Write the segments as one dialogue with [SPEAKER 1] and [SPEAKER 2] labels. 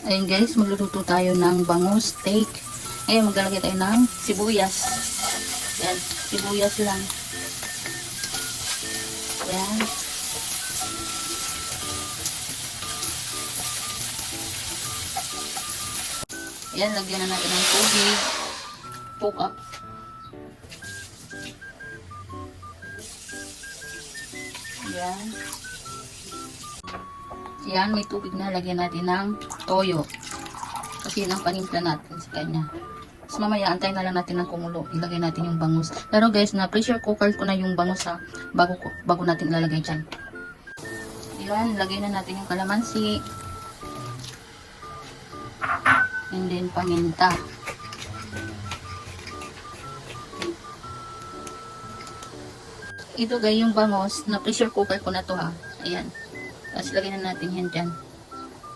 [SPEAKER 1] Ayun guys, magluluto tayo ng bangus steak. Ngayon maglalagay tayo ng sibuyas. Yan, sibuyas lang. Yan. Yan, lagyan na natin ng tubig. 2 cups. Yan. Yan, may tubig na. Lagyan natin ng toyo. Kasi yun ang panimpla natin sa kanya. Tapos mamaya, antayin na lang natin ng kumulo. Ilagay natin yung bangus. Pero guys, na pressure cooker ko na yung bangus ha. Bago natin ilalagay dyan. Yan, lagay na natin yung kalamansi. And then, paminta. Ito guys, yung bangus, na pressure cooker ko na to ha. Ayan. Tapos lagay na natin yan dyan.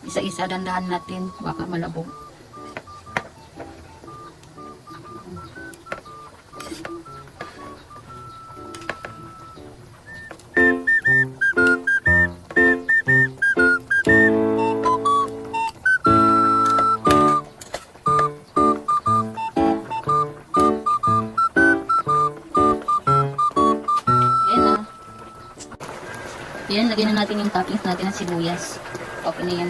[SPEAKER 1] Isa-isa, dandahan natin. Baka malabog. Ayan, lagyan na natin yung toppings natin ng sibuyas. Okay na yan.